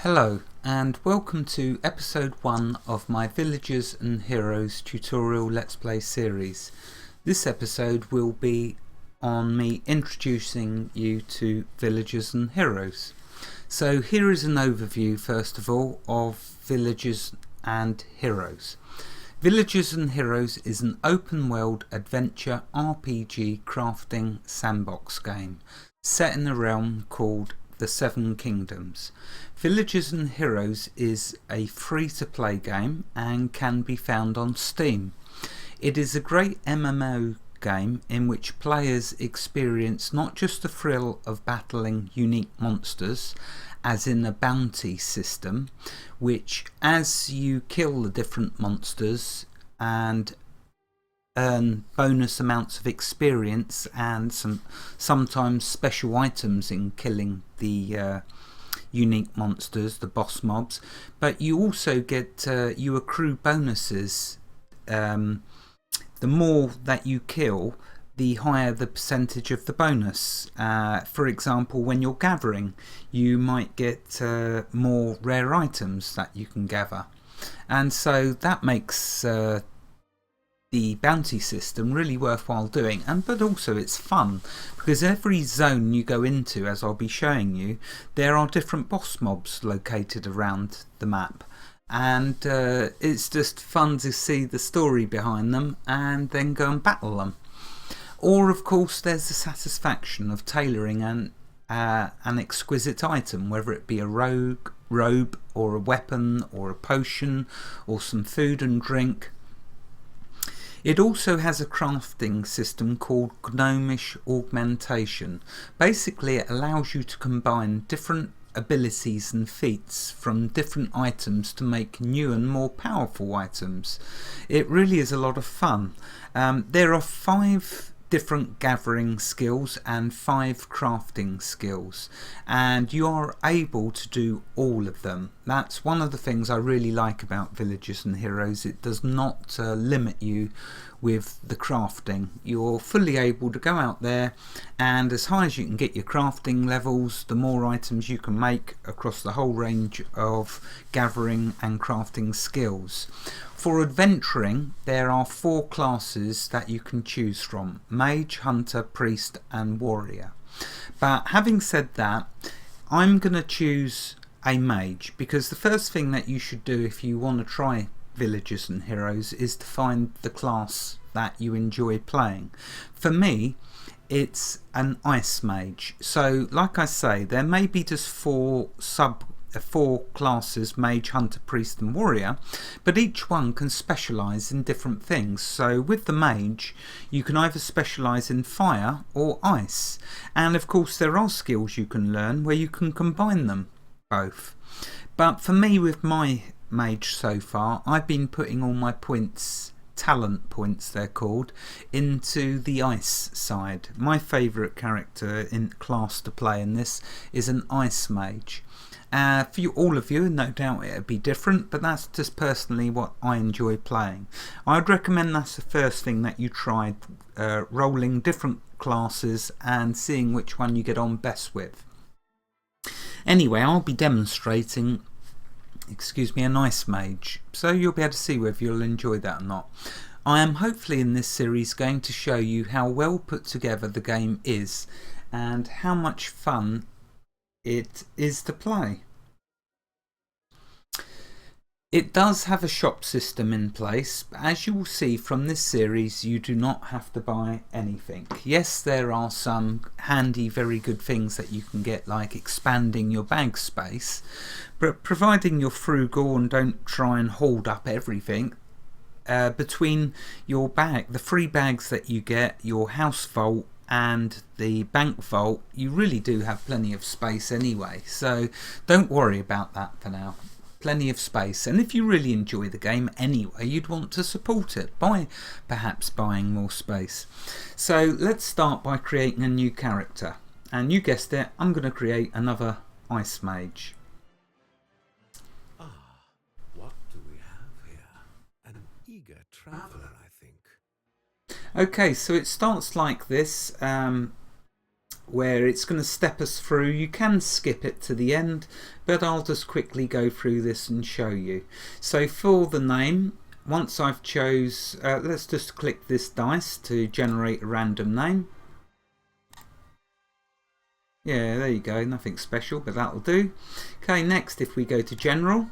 Hello and welcome to episode 1 of my Villagers and Heroes tutorial Let's Play series. This episode will be on me introducing you to Villagers and Heroes. So here is an overview first of all of Villagers and Heroes. Villagers and Heroes is an open world adventure RPG crafting sandbox game set in a realm called the Seven Kingdoms. Villagers and Heroes is a free-to-play game and can be found on Steam. It is a great MMO game in which players experience not just the thrill of battling unique monsters, as in a bounty system, which as you kill the different monsters and earn bonus amounts of experience and sometimes special items in killing the unique monsters, the boss mobs, but you also get you accrue bonuses. The more that you kill, the higher the percentage of the bonus. For example, when you're gathering, you might get more rare items that you can gather, and so that makes the bounty system really worthwhile doing, but also it's fun because every zone you go into, as I'll be showing you, there are different boss mobs located around the map, and it's just fun to see the story behind them and then go and battle them. Or of course there's the satisfaction of tailoring an exquisite item, whether it be a robe or a weapon or a potion or some food and drink. It also has a crafting system called Gnomish Augmentation. Basically it allows you to combine different abilities and feats from different items to make new and more powerful items. It really is a lot of fun. There are 5 different gathering skills and 5 crafting skills, and you are able to do all of them. That's one of the things I really like about Villagers and Heroes. It does not limit you with the crafting. You're fully able to go out there, and as high as you can get your crafting levels, the more items you can make across the whole range of gathering and crafting skills. For adventuring, there are 4 classes that you can choose from: Mage, Hunter, Priest and Warrior. But having said that, I'm going to choose a Mage, because the first thing that you should do if you want to try Villagers and Heroes is to find the class that you enjoy playing. For me, it's an Ice Mage. So like I say, there may be just 4 classes: Mage, Hunter, Priest and Warrior, but each one can specialise in different things. So with the Mage, you can either specialise in fire or ice, and of course there are skills you can learn where you can combine them both. But for me, with my Mage so far, I've been putting all my points, talent points they're called, into the ice side. My favourite character in class to play in this is an Ice Mage. For all of you, no doubt it would be different, but that's just personally what I enjoy playing. I'd recommend that's the first thing that you try, rolling different classes and seeing which one you get on best with. Anyway, I'll be demonstrating an Ice Mage, so you'll be able to see whether you'll enjoy that or not. I am hopefully in this series going to show you how well put together the game is and how much fun it is to play. It does have a shop system in place, but as you will see from this series, you do not have to buy anything. Yes, there are some handy, very good things that you can get, like expanding your bag space, but providing you're frugal and don't try and hoard up everything, between your bag, the free bags that you get, your house vault and the bank vault, you really do have plenty of space anyway, so don't worry about that for now. Plenty of space, and if you really enjoy the game anyway, you'd want to support it by perhaps buying more space. So let's start by creating a new character, and you guessed it, I'm going to create another Ice Mage. What do we have here? An eager traveler, I think. Okay, so it starts like this. where it's going to step us through. You can skip it to the end, but I'll just quickly go through this and show you. So for the name, once I've chose, let's just click this dice to generate a random name. Yeah, there you go, nothing special, but that'll do. Okay, next if we go to general.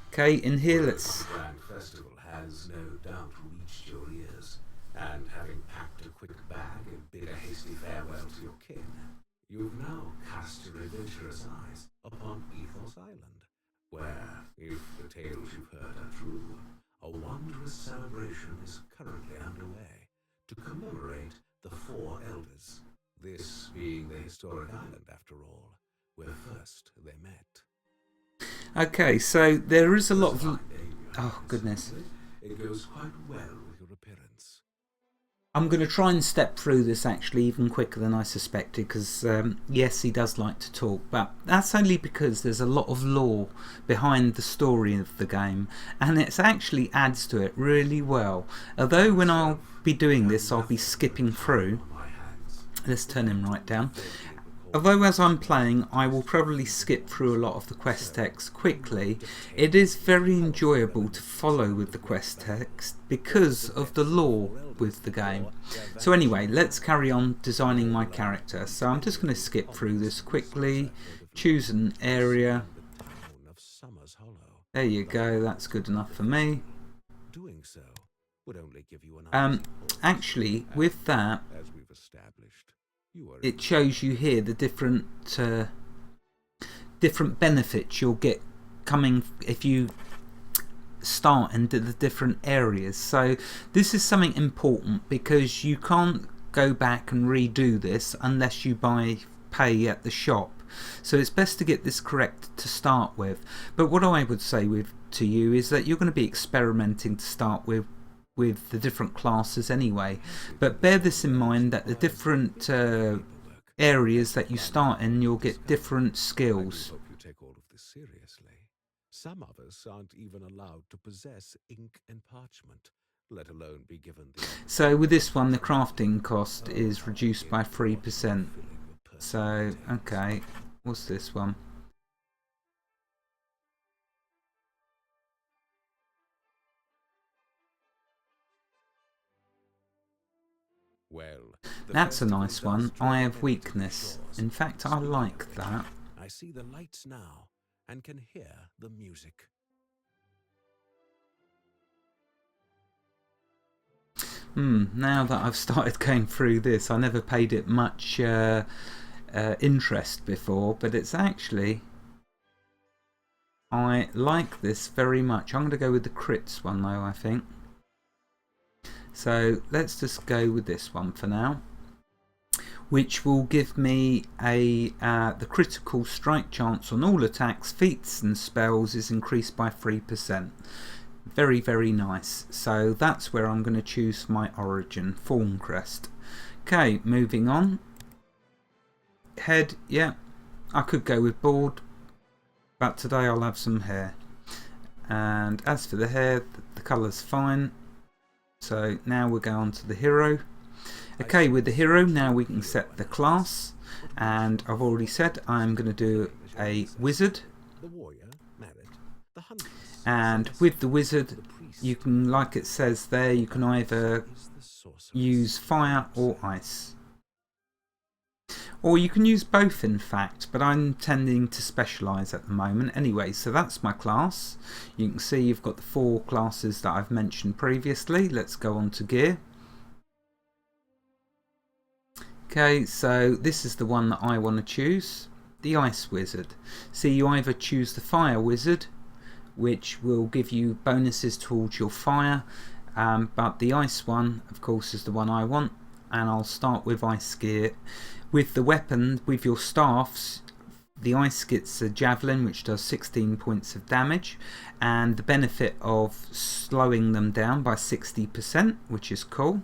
Okay, in here let's... The Grand Festival has no doubt reached your ears, and having packed a quick bag and bid a hasty farewell to your kin, you've now cast your adventurous eyes upon Ethos Island, where, if the tales you've heard are true, a wondrous celebration is currently underway to commemorate the Four Elders, this being the historic island, after all, where first they met. Okay, so there is a lot of... Oh, goodness. It goes quite well with your appearance. I'm going to try and step through this actually even quicker than I suspected, because yes, he does like to talk, but that's only because there's a lot of lore behind the story of the game, and it actually adds to it really well. Although when I'll be doing this, I'll be skipping through. Let's turn him right down. Although as I'm playing, I will probably skip through a lot of the quest text quickly, it is very enjoyable to follow with the quest text because of the lore with the game. So anyway, let's carry on designing my character. So I'm just going to skip through this quickly, choose an area. There you go, that's good enough for me. Actually, with that, it shows you here the different benefits you'll get coming if you start into the different areas. So this is something important because you can't go back and redo this unless you pay at the shop. So it's best to get this correct to start with. But what I would say to you is that you're going to be experimenting to start with the different classes anyway, but bear this in mind that the different areas that you start in, you'll get different skills. I hope you take all of this seriously. Some of us aren't even allowed to possess ink and parchment, let alone be given the... So with this one, the crafting cost is reduced by 3%. So okay, what's this one? Well, that's a nice one. I have weakness. In fact, I like that. I see the lights now and can hear the music. Now that I've started going through this, I never paid it much interest before, but it's actually... I like this very much. I'm going to go with the crits one though, I think. So let's just go with this one for now, which will give me the critical strike chance on all attacks, feats and spells is increased by 3%. Very, very nice. So that's where I'm going to choose my origin, Thorn Crest. Okay, moving on. Head, yeah, I could go with bald, but today I'll have some hair. And as for the hair, the colour's fine. So now we'll go on to the hero. Okay, with the hero now we can set the class, and I've already said I'm going to do a wizard. And with the wizard you can, like it says there, you can either use fire or ice. Or you can use both in fact, but I'm tending to specialise at the moment. Anyway, so that's my class. You can see you've got the 4 classes that I've mentioned previously. Let's go on to gear. Okay, so this is the one that I want to choose, the Ice Wizard. See, you either choose the Fire Wizard, which will give you bonuses towards your fire, but the Ice one, of course, is the one I want, and I'll start with Ice gear. With the weapon, with your staffs, the Ice gets a javelin which does 16 points of damage, and the benefit of slowing them down by 60%, which is cool.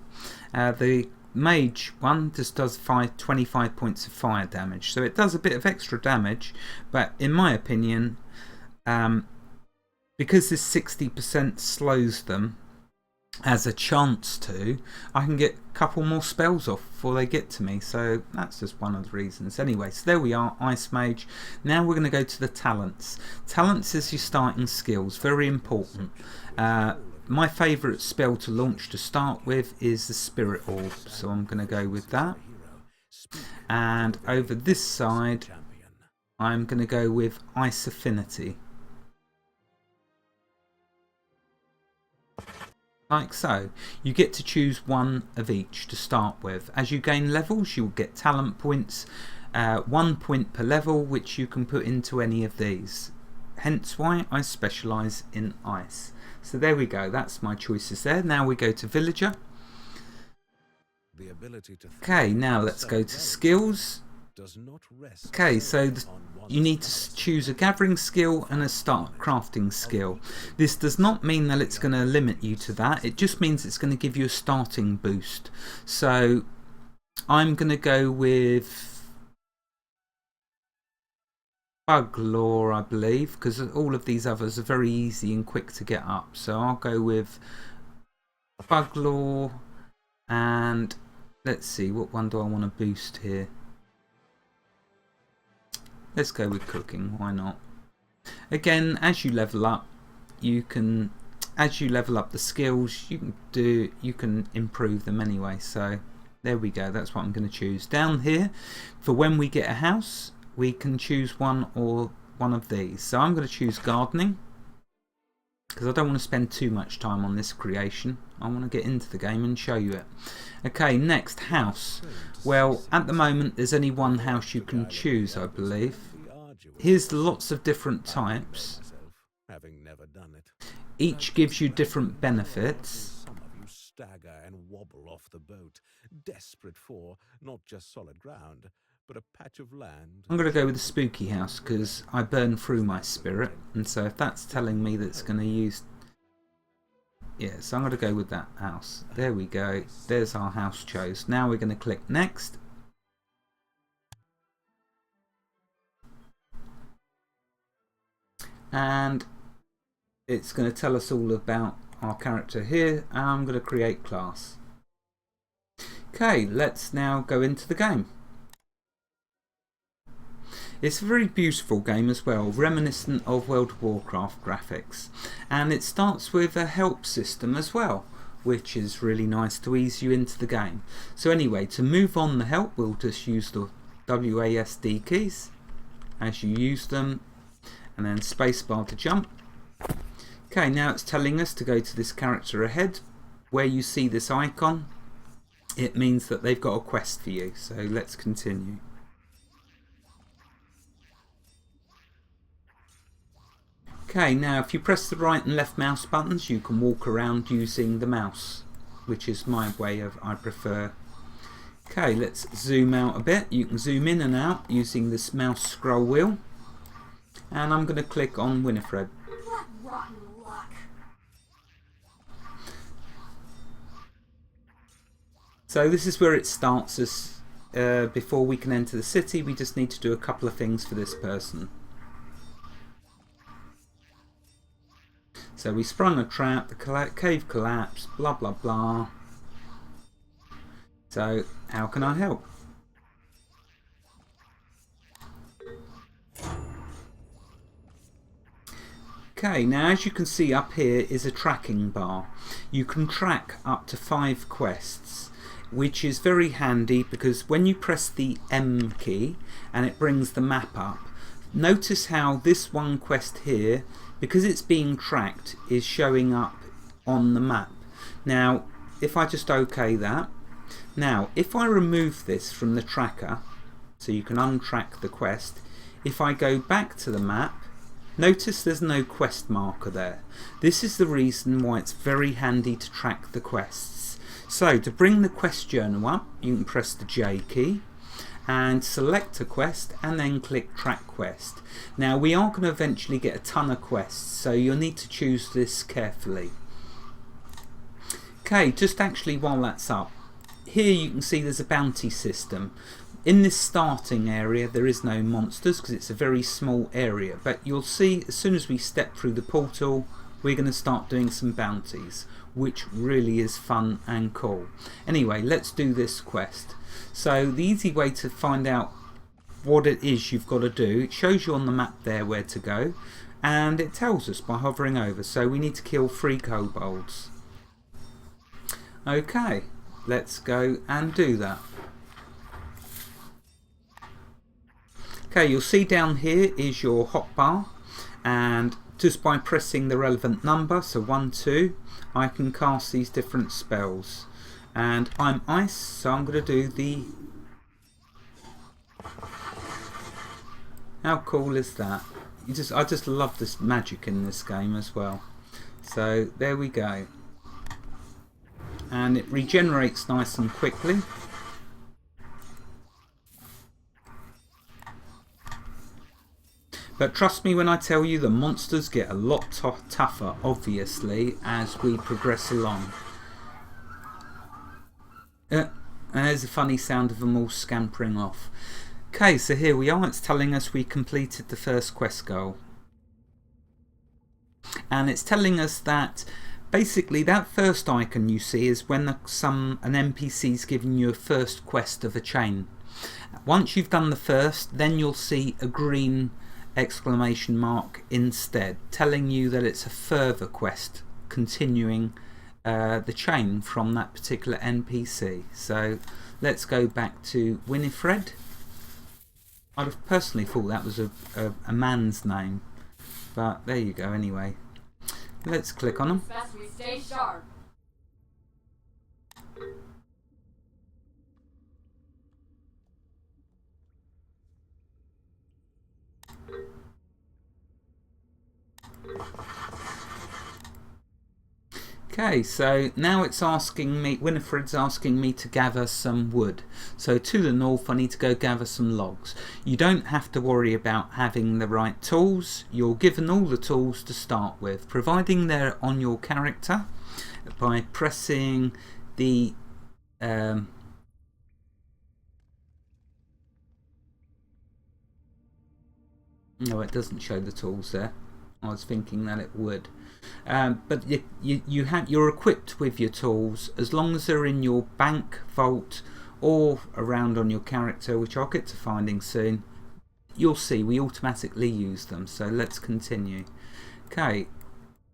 The Mage one just does 25 points of fire damage, so it does a bit of extra damage, but in my opinion, because this 60% slows them, as a chance to, I can get a couple more spells off before they get to me. So that's just one of the reasons. Anyway, so there we are, Ice Mage. Now we're going to go to the talents. Talents is your starting skills, very important. My favourite spell to launch to start with is the Spirit Orb, so I'm going to go with that. And over this side, I'm going to go with Ice Affinity. Like so. You get to choose one of each to start with. As you gain levels, you'll get talent points, 1 point per level, which you can put into any of these. Hence why I specialise in ice. So there we go, that's my choices there. Now we go to Villager. Okay, now let's go to skills. Okay, so you need to choose a gathering skill and a start crafting skill. This does not mean that it's going to limit you to that, it just means it's going to give you a starting boost. So I'm going to go with Bug Law, I believe, because all of these others are very easy and quick to get up. So I'll go with Bug Law, and let's see, what one do I want to boost here? Let's go with Cooking, why not? Again, as you level up, as you level up the skills, you can improve them anyway. So there we go, that's what I'm going to choose. Down here, for when we get a house, we can choose one of these. So I'm going to choose Gardening, because I don't want to spend too much time on this creation. I want to get into the game and show you it. Okay, next, house. Well, at the moment there's only one house you can choose, I believe. Here's lots of different types. Each gives you different benefits. Stagger and wobble off the boat, desperate for not just solid ground, but a patch of land. I'm going to go with the spooky house because I burn through my spirit, and so if that's telling me that it's going to use... Yeah, so I'm going to go with that house. There we go. There's our house chose. Now we're going to click next. And it's going to tell us all about our character here. I'm going to create class. Okay, let's now go into the game. It's a very beautiful game as well, reminiscent of World of Warcraft graphics. And it starts with a help system as well, which is really nice to ease you into the game. So anyway, to move on the help, we'll just use the WASD keys as you use them, and then spacebar to jump. Okay, now it's telling us to go to this character ahead. Where you see this icon, it means that they've got a quest for you. So let's continue. Okay, now if you press the right and left mouse buttons, you can walk around using the mouse, which is my way of I prefer. Okay, let's zoom out a bit. You can zoom in and out using this mouse scroll wheel. And I'm going to click on Winifred. Rotten luck. So this is where it starts us. Before we can enter the city, we just need to do a couple of things for this person. So we sprung a trap, the cave collapsed, blah blah blah. So how can I help? Okay, now as you can see up here is a tracking bar. You can track up to 5 quests, which is very handy because when you press the M key and it brings the map up, notice how this one quest here, because it's being tracked, is showing up on the map. Now if I just OK that, now if I remove this from the tracker, so you can untrack the quest, if I go back to the map, notice there's no quest marker there. This is the reason why it's very handy to track the quests. So to bring the quest journal up, you can press the J key and select a quest and then click track quest. Now we are going to eventually get a ton of quests, so you'll need to choose this carefully. Okay, just actually while that's up, here you can see there's a bounty system. In this starting area there is no monsters because it's a very small area, but you'll see as soon as we step through the portal we're going to start doing some bounties. which really is fun and cool. Anyway, let's do this quest. So the easy way to find out what it is you've got to do, it shows you on the map there where to go, and it tells us by hovering over. So we need to kill 3 kobolds. Okay, let's go and do that. Okay, you'll see down here is your hotbar, and just by pressing the relevant number, so 1, 2, I can cast these different spells. And I'm ice, so I'm going to do the... How cool is that? I just love this magic in this game as well. So there we go. And it regenerates nice and quickly. But trust me when I tell you, the monsters get a lot tougher, obviously, as we progress along. And there's a funny sound of them all scampering off. Okay, so here we are. It's telling us we completed the first quest goal. And it's telling us that basically that first icon you see is when an NPC's giving you a first quest of a chain. Once you've done the first, then you'll see a green exclamation mark instead, telling you that it's a further quest continuing the chain from that particular NPC. So let's go back to Winifred. I'd have personally thought that was a man's name, but there you go anyway. Let's click on them. Best we stay sharp. Okay, so now it's asking me, Winifred's asking me to gather some wood. So to the north I need to go gather some logs. You don't have to worry about having the right tools. You're given all the tools to start with, providing they're on your character by pressing the no, it doesn't show the tools there. I was thinking that it would. But you're equipped with your tools as long as they're in your bank, vault, or around on your character, which I'll get to finding soon. You'll see we automatically use them. So let's continue. Okay,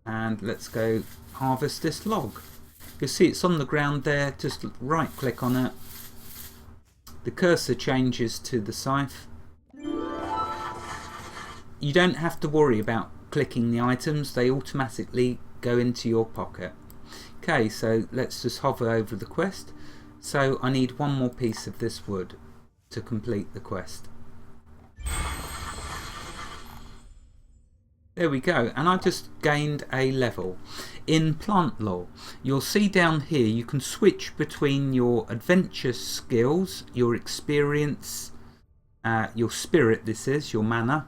and let's go harvest this log. You'll see it's on the ground there. Just right click on it. The cursor changes to the scythe. You don't have to worry about clicking the items, they automatically go into your pocket. Okay, so let's just hover over the quest. So I need one more piece of this wood to complete the quest. There we go, and I just gained a level. In plant lore, you'll see down here you can switch between your adventure skills, your experience, your spirit, this is your mana,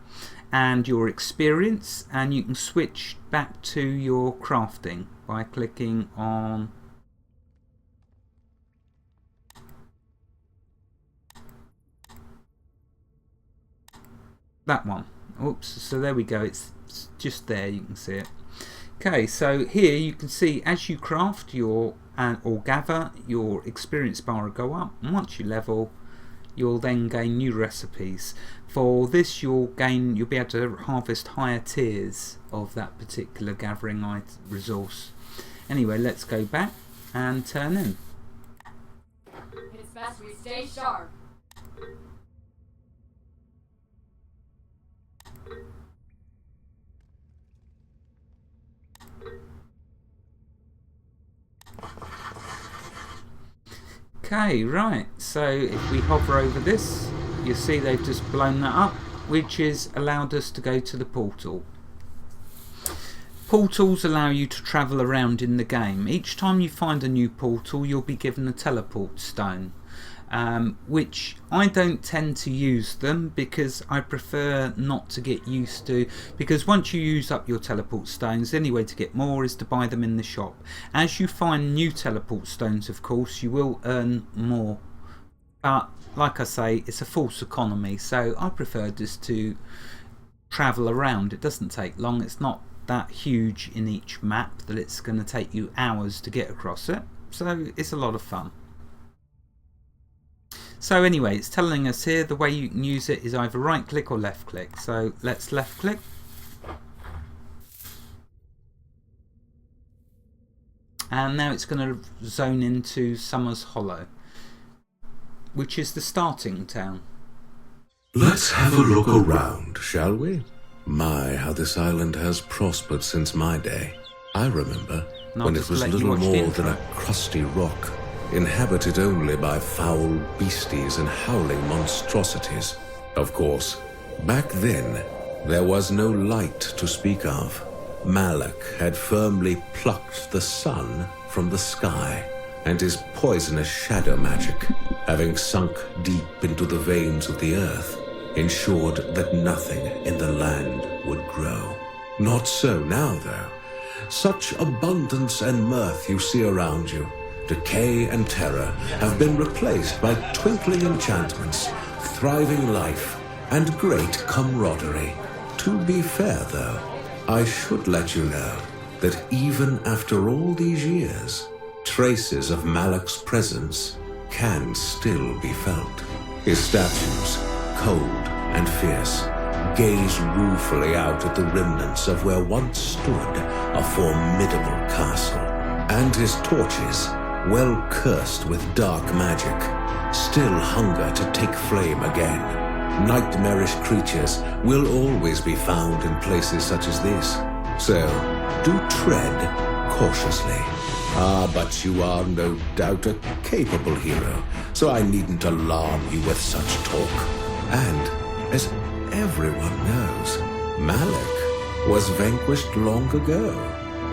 and your experience, and you can switch back to your crafting by clicking on that one. Oops, so there we go, it's just there, you can see it. Okay, so here you can see as you craft or gather, your experience bar will go up, and once you level you'll then gain new recipes. For this you'll be able to harvest higher tiers of that particular gathering resource. Anyway, let's go back and turn in. It's best we stay sharp. Okay, right, so if we hover over this, you see they've just blown that up, which has allowed us to go to the portal. Portals allow you to travel around in the game. Each time you find a new portal, you'll be given a teleport stone, which I don't tend to use them because I prefer not to get used to, because once you use up your teleport stones, the only way to get more is to buy them in the shop. As you find new teleport stones, of course, you will earn more, but like I say, it's a false economy, so I prefer just to travel around. It doesn't take long, it's not that huge in each map that it's going to take you hours to get across it, so it's a lot of fun. So anyway, it's telling us here the way you can use it is either right click or left click. So let's left click. And now it's going to zone into Summer's Hollow, which is the starting town. Let's have a look around, shall we? My, how this island has prospered since my day. I remember when it was little more than a crusty rock, inhabited only by foul beasties and howling monstrosities. Of course, back then, there was no light to speak of. Malak had firmly plucked the sun from the sky, and his poisonous shadow magic, having sunk deep into the veins of the earth, ensured that nothing in the land would grow. Not so now, though. Such abundance and mirth you see around you, decay and terror have been replaced by twinkling enchantments, thriving life, and great camaraderie. To be fair, though, I should let you know that even after all these years, traces of Malak's presence can still be felt. His statues, cold and fierce, gaze ruefully out at the remnants of where once stood a formidable castle, and his torches, well cursed with dark magic, still hunger to take flame again. Nightmarish creatures will always be found in places such as this, so do tread cautiously. Ah, but you are no doubt a capable hero, so I needn't alarm you with such talk. And, as everyone knows, Malak was vanquished long ago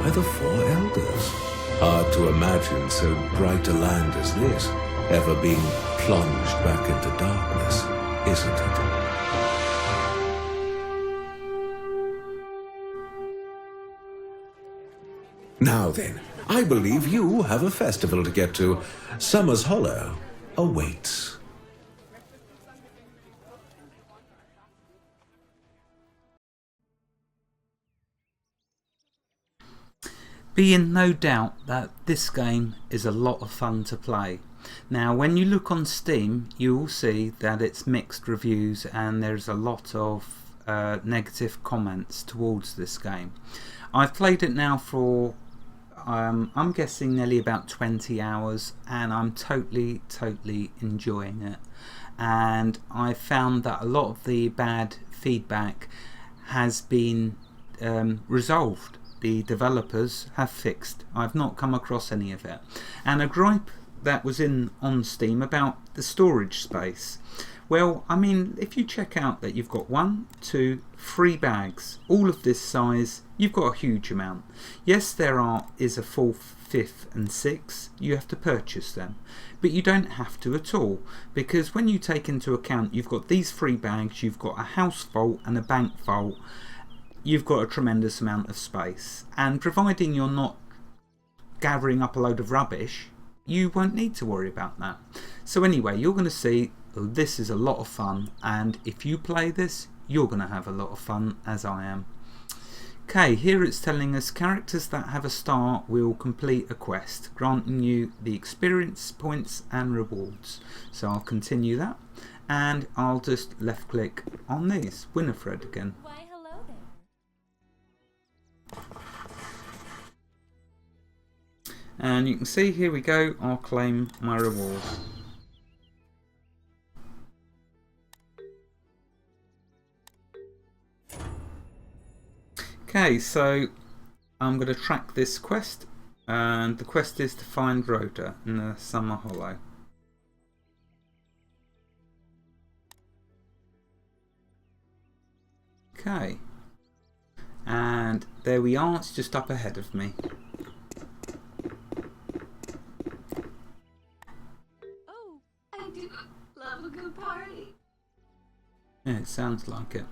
by the Four Elders. Hard to imagine so bright a land as this ever being plunged back into darkness, isn't it? Now then, I believe you have a festival to get to. Summer's Hollow awaits. Be in no doubt that this game is a lot of fun to play. Now when you look on Steam, you will see that it's mixed reviews and there's a lot of negative comments towards this game. I've played it now for I'm guessing nearly about 20 hours, and I'm totally enjoying it. And I found that a lot of the bad feedback has been resolved. The developers have fixed. I've not come across any of it. And a gripe that was on Steam about the storage space. Well, I mean, if you check out that you've got 1, 2, 3 bags, all of this size, you've got a huge amount. Yes, there is a 4th, 5th and 6th. You have to purchase them. But you don't have to at all, because when you take into account you've got these 3 bags, you've got a house vault and a bank vault, you've got a tremendous amount of space. And providing you're not gathering up a load of rubbish, you won't need to worry about that. So anyway, you're going to see this is a lot of fun, and if you play this, you're going to have a lot of fun, as I am. Okay, here it's telling us characters that have a star will complete a quest, granting you the experience points and rewards. So I'll continue that, and I'll just left click on these. Winifred again. Why, hello there. And you can see, here we go, I'll claim my reward. Okay, so I'm going to track this quest, and the quest is to find Rhoda in the Summer Hollow. Okay, and there we are, it's just up ahead of me. Oh, I do love a good party. Yeah, it sounds like it.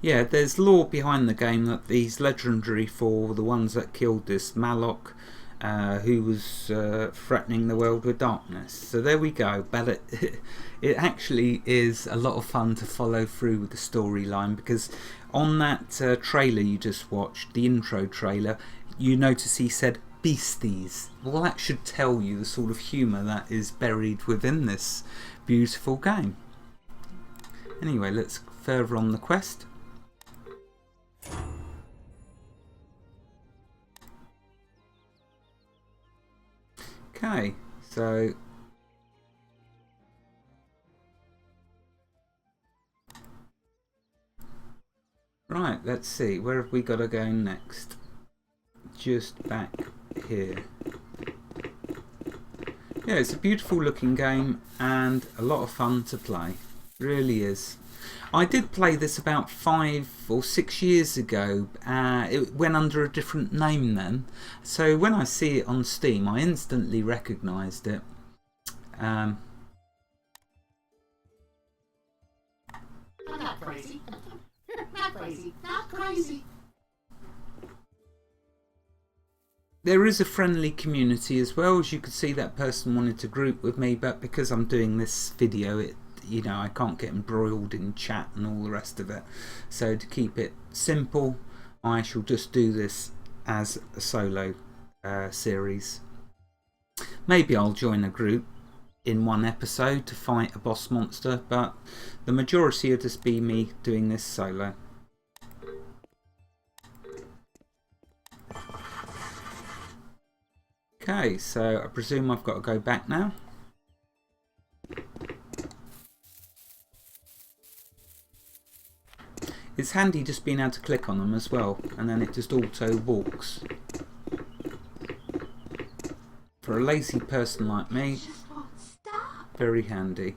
Yeah, there's lore behind the game that he's legendary for the ones that killed this Malok, who was threatening the world with darkness. So there we go. But it actually is a lot of fun to follow through with the storyline, because on that trailer you just watched, the intro trailer, you notice he said beasties. Well, that should tell you the sort of humour that is buried within this beautiful game. Anyway, let's further on the quest. Okay, so right, let's see, where have we got to go next? Just back here. Yeah, it's a beautiful looking game and a lot of fun to play. Really is. I did play this about 5 or 6 years ago. It went under a different name then. So when I see it on Steam, I instantly recognised it. I'm not crazy. Not crazy. Not crazy. There is a friendly community as well. As you could see, that person wanted to group with me, but because I'm doing this video, I can't get embroiled in chat and all the rest of it. So to keep it simple, I shall just do this as a solo series. Maybe I'll join a group in one episode to fight a boss monster, but the majority will just be me doing this solo. Okay, so I presume I've got to go back now. It's handy just being able to click on them as well, and then it just auto walks. For a lazy person like me, very handy.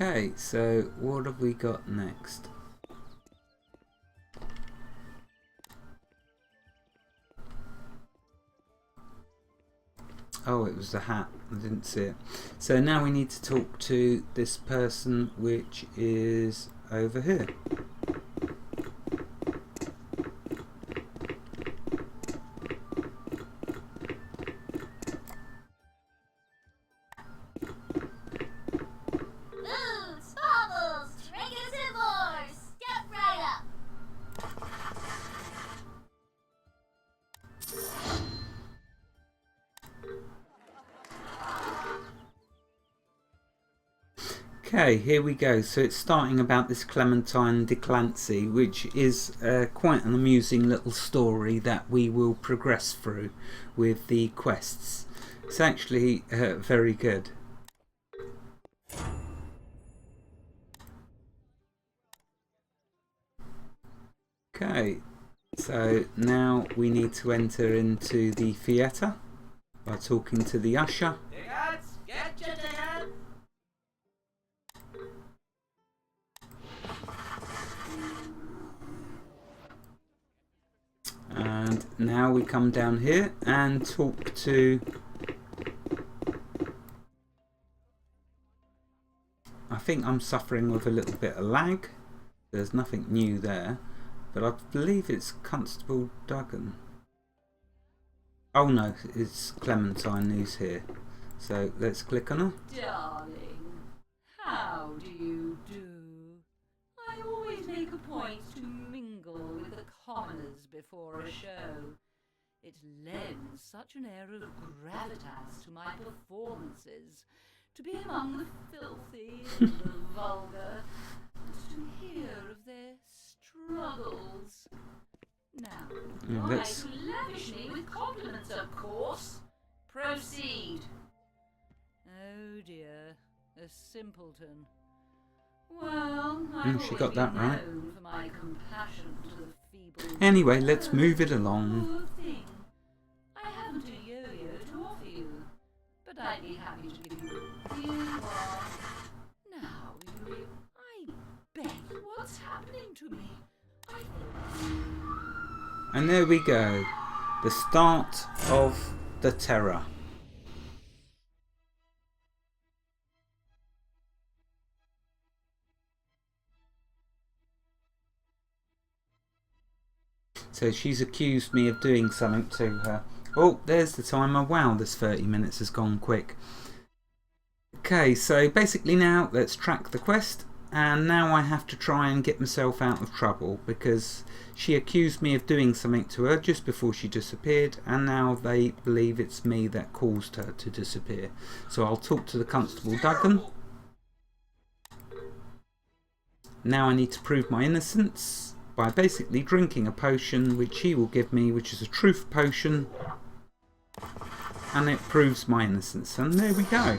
Okay, so what have we got next? Oh, it was the hat. I didn't see it. So now we need to talk to this person, which is over here. Okay, here we go. So it's starting about this Clementine de Clancy, which is quite an amusing little story that we will progress through with the quests. It's actually very good. Okay, so now we need to enter into the theatre by talking to the usher. And now we come down here and talk to, I think I'm suffering with a little bit of lag. There's nothing new there, but I believe it's Constable Duggan. Oh no, it's Clementine who's here. So let's click on her. Darling, how do you do? I always make a point to mingle with the commoners before a show. It lends such an air of gravitas to my performances, to be among the filthy and the vulgar, and to hear of their struggles. Now, try to lavish me with compliments, of course. Proceed. Oh dear, a simpleton. Well, I've she got that right. known for my compassion to the feeble. Anyway, let's move it along. Poor thing. I haven't a yo-yo to offer you, but I'd be happy to give you. Here you are. Now, you, I beg, what's happening to me? I And there we go. The start of the terror. So she's accused me of doing something to her. Oh, there's the timer. Wow, this 30 minutes has gone quick. Okay, so basically now let's track the quest. And now I have to try and get myself out of trouble because she accused me of doing something to her just before she disappeared, and now they believe it's me that caused her to disappear. So I'll talk to the Constable Duggan. Now I need to prove my innocence by basically drinking a potion which he will give me, which is a truth potion, and it proves my innocence. And there we go.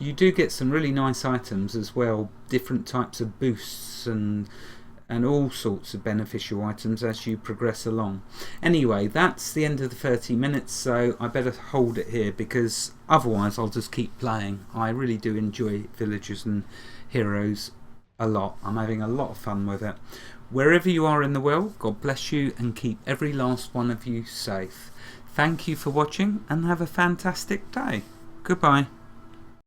You do get some really nice items as well, different types of boosts and all sorts of beneficial items as you progress along. Anyway, that's the end of the 30 minutes, so I better hold it here because otherwise I'll just keep playing. I really do enjoy Villagers and Heroes a lot. I'm having a lot of fun with it. Wherever you are in the world, God bless you and keep every last one of you safe. Thank you for watching and have a fantastic day. Goodbye.